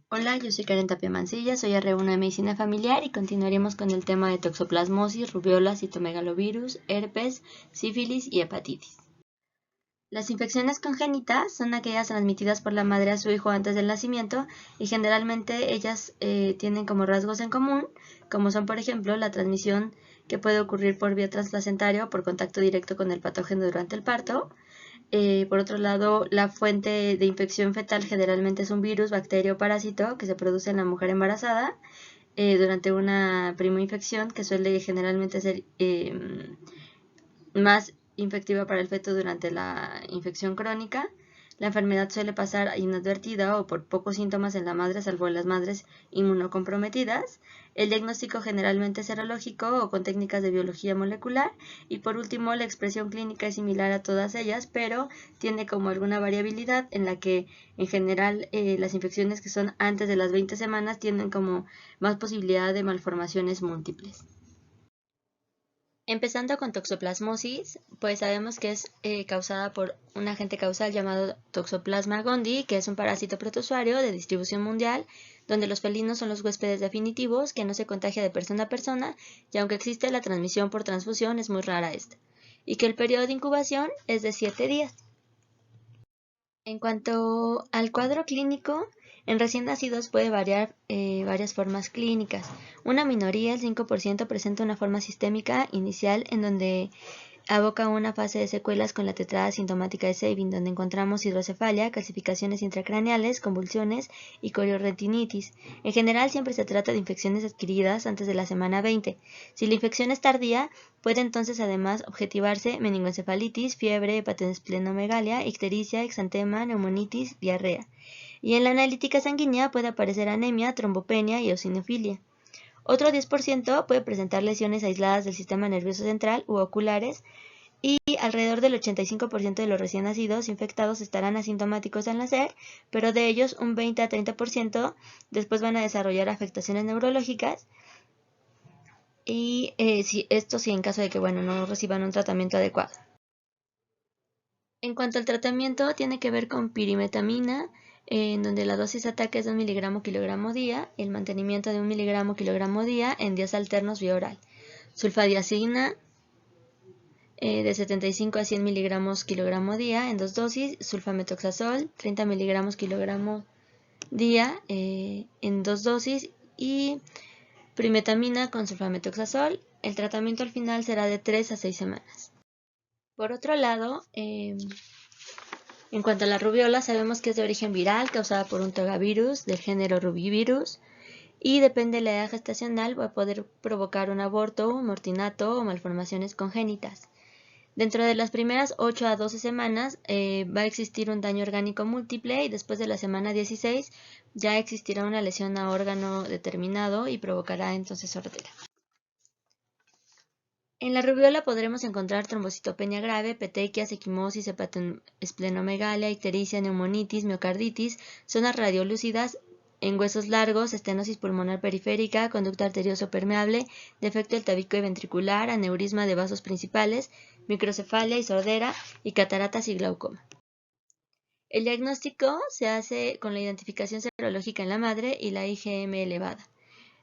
Hola, yo soy Karen Tapia Mancilla, soy R1 de Medicina Familiar y continuaremos con el tema de toxoplasmosis, rubiola, citomegalovirus, herpes, sífilis y hepatitis. Las infecciones congénitas son aquellas transmitidas por la madre a su hijo antes del nacimiento y generalmente ellas tienen como rasgos en común, como son por ejemplo la transmisión que puede ocurrir por vía transplacentaria o por contacto directo con el patógeno durante el parto. Por otro lado, la fuente de infección fetal generalmente es un virus, bacteria o parásito que se produce en la mujer embarazada durante una primoinfección que suele generalmente ser más infectiva para el feto durante la infección crónica. La enfermedad suele pasar inadvertida o por pocos síntomas en la madre, salvo en las madres inmunocomprometidas. El diagnóstico generalmente es serológico o con técnicas de biología molecular. Y por último, la expresión clínica es similar a todas ellas, pero tiene como alguna variabilidad en la que en general las infecciones que son antes de las 20 semanas tienen como más posibilidad de malformaciones múltiples. Empezando con toxoplasmosis, pues sabemos que es causada por un agente causal llamado Toxoplasma gondii, que es un parásito protozoario de distribución mundial, donde los felinos son los huéspedes definitivos, que no se contagia de persona a persona, y aunque existe la transmisión por transfusión, es muy rara esta, y que el periodo de incubación es de 7 días. En cuanto al cuadro clínico, en recién nacidos puede variar varias formas clínicas. Una minoría, el 5%, presenta una forma sistémica inicial en donde aboca una fase de secuelas con la tetrada sintomática de Sabin, donde encontramos hidrocefalia, calcificaciones intracraneales, convulsiones y coriorretinitis. En general siempre se trata de infecciones adquiridas antes de la semana 20. Si la infección es tardía, puede entonces además objetivarse meningoencefalitis, fiebre, hepatosplenomegalia, ictericia, exantema, neumonitis, diarrea. Y en la analítica sanguínea puede aparecer anemia, trombopenia y eosinofilia. Otro 10% puede presentar lesiones aisladas del sistema nervioso central u oculares y alrededor del 85% de los recién nacidos infectados estarán asintomáticos al nacer, pero de ellos un 20 a 30% después van a desarrollar afectaciones neurológicas y esto sí en caso de que no reciban un tratamiento adecuado. En cuanto al tratamiento, tiene que ver con pirimetamina, en donde la dosis ataque es de 1 miligramo kilogramo día, el mantenimiento de 1 miligramo kilogramo día en días alternos vía oral. Sulfadiazina de 75 a 100 miligramos kilogramo día en 2 dosis, sulfametoxazol 30 miligramos kilogramo día en 2 dosis y primetamina con sulfametoxazol. El tratamiento al final será de 3 a 6 semanas. Por otro lado, en cuanto a la rubiola, sabemos que es de origen viral, causada por un togavirus del género Rubivirus, y depende de la edad gestacional, va a poder provocar un aborto, un mortinato o malformaciones congénitas. Dentro de las primeras 8 a 12 semanas va a existir un daño orgánico múltiple y después de la semana 16 ya existirá una lesión a órgano determinado y provocará entonces sordera. En la rubiola podremos encontrar trombocitopenia grave, petequias, equimosis, hepatosplenomegalia, ictericia, neumonitis, miocarditis, zonas radiolúcidas en huesos largos, estenosis pulmonar periférica, conducto arterioso permeable, defecto del tabique ventricular, aneurisma de vasos principales, microcefalia y sordera y cataratas y glaucoma. El diagnóstico se hace con la identificación serológica en la madre y la IgM elevada.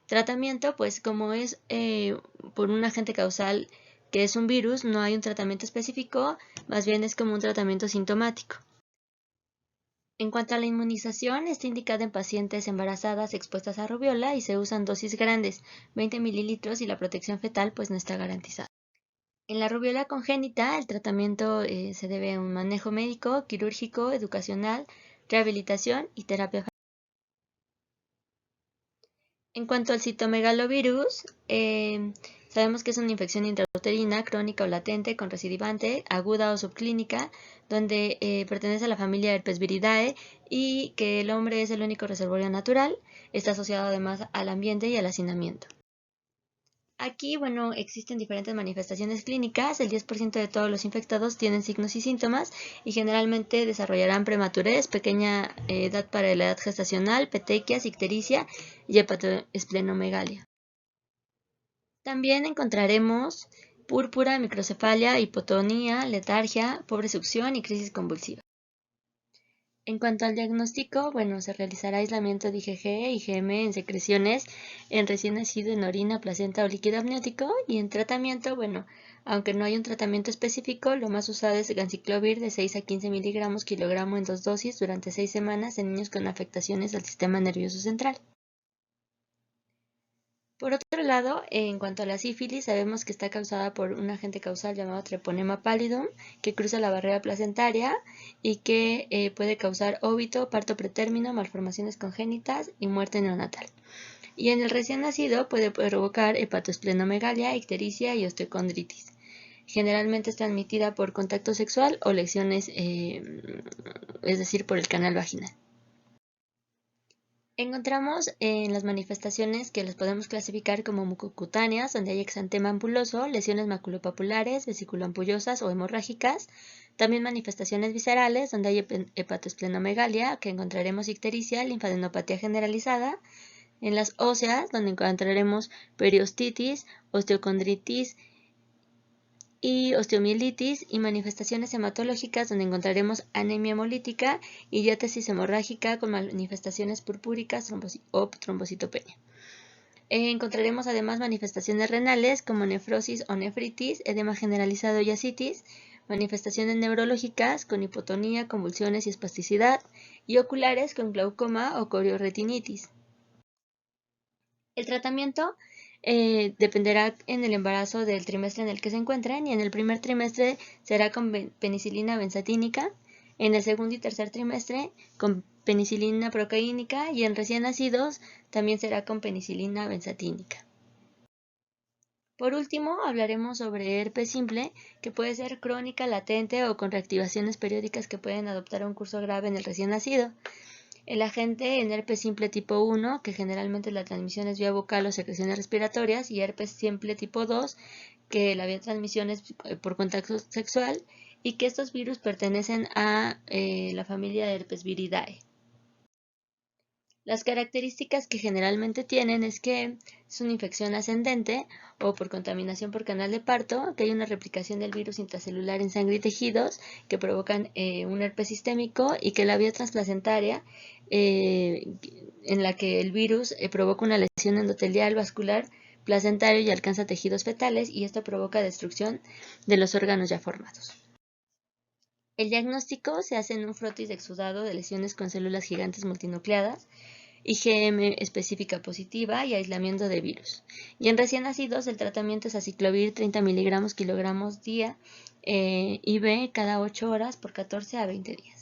Tratamiento, pues como es por un agente causal que es un virus, no hay un tratamiento específico, más bien es como un tratamiento sintomático. En cuanto a la inmunización, está indicada en pacientes embarazadas expuestas a rubiola y se usan dosis grandes, 20 mililitros, y la protección fetal pues no está garantizada. En la rubiola congénita, el tratamiento se debe a un manejo médico, quirúrgico, educacional, rehabilitación y terapia. En cuanto al citomegalovirus, sabemos que es una infección intrauterina, crónica o latente, con recidivante, aguda o subclínica, donde pertenece a la familia Herpesviridae y que el hombre es el único reservorio natural. Está asociado además al ambiente y al hacinamiento. Aquí, bueno, existen diferentes manifestaciones clínicas. El 10% de todos los infectados tienen signos y síntomas y generalmente desarrollarán prematurez, pequeña edad para la edad gestacional, petequias, ictericia y hepatoesplenomegalia. También encontraremos púrpura, microcefalia, hipotonía, letargia, pobre succión y crisis convulsiva. En cuanto al diagnóstico, bueno, se realizará aislamiento de IgG e IgM en secreciones en recién nacido, en orina, placenta o líquido amniótico, y en tratamiento, bueno, aunque no hay un tratamiento específico, lo más usado es ganciclovir de 6 a 15 miligramos kilogramo en 2 dosis durante 6 semanas en niños con afectaciones al sistema nervioso central. Por otro lado, en cuanto a la sífilis, sabemos que está causada por un agente causal llamado Treponema pallidum, que cruza la barrera placentaria y que puede causar óbito, parto pretérmino, malformaciones congénitas y muerte neonatal. Y en el recién nacido puede provocar hepatoesplenomegalia, ictericia y osteocondritis. Generalmente es transmitida por contacto sexual o lesiones, es decir, por el canal vaginal. Encontramos en las manifestaciones que las podemos clasificar como mucocutáneas, donde hay exantema ampuloso, lesiones maculopapulares, vesículoampullosas o hemorrágicas. También manifestaciones viscerales, donde hay hepatoesplenomegalia, que encontraremos ictericia, linfadenopatía generalizada. En las óseas, donde encontraremos periostitis, osteocondritis y osteomielitis, y manifestaciones hematológicas, donde encontraremos anemia hemolítica y diátesis hemorrágica con manifestaciones purpúricas o trombocitopenia. Encontraremos además manifestaciones renales como nefrosis o nefritis, edema generalizado y ascitis, manifestaciones neurológicas con hipotonía, convulsiones y espasticidad, y oculares con glaucoma o corioretinitis. El tratamiento dependerá en el embarazo del trimestre en el que se encuentren, y en el primer trimestre será con penicilina benzatínica, en el segundo y tercer trimestre con penicilina procaínica, y en recién nacidos también será con penicilina benzatínica. Por último, hablaremos sobre herpes simple, que puede ser crónica, latente o con reactivaciones periódicas que pueden adoptar un curso grave en el recién nacido. El agente en herpes simple tipo 1, que generalmente la transmisión es vía vocal o secreciones respiratorias, y herpes simple tipo 2, que la vía de transmisión es por contacto sexual, y que estos virus pertenecen a la familia de Herpesviridae. Las características que generalmente tienen es que es una infección ascendente o por contaminación por canal de parto, que hay una replicación del virus intracelular en sangre y tejidos que provocan un herpes sistémico, y que la vía transplacentaria en la que el virus provoca una lesión endotelial, vascular, placentario y alcanza tejidos fetales, y esto provoca destrucción de los órganos ya formados. El diagnóstico se hace en un frotis de exudado de lesiones con células gigantes multinucleadas, IgM específica positiva y aislamiento de virus. Y en recién nacidos el tratamiento es aciclovir 30 miligramos kilogramos día, IV cada 8 horas por 14 a 20 días.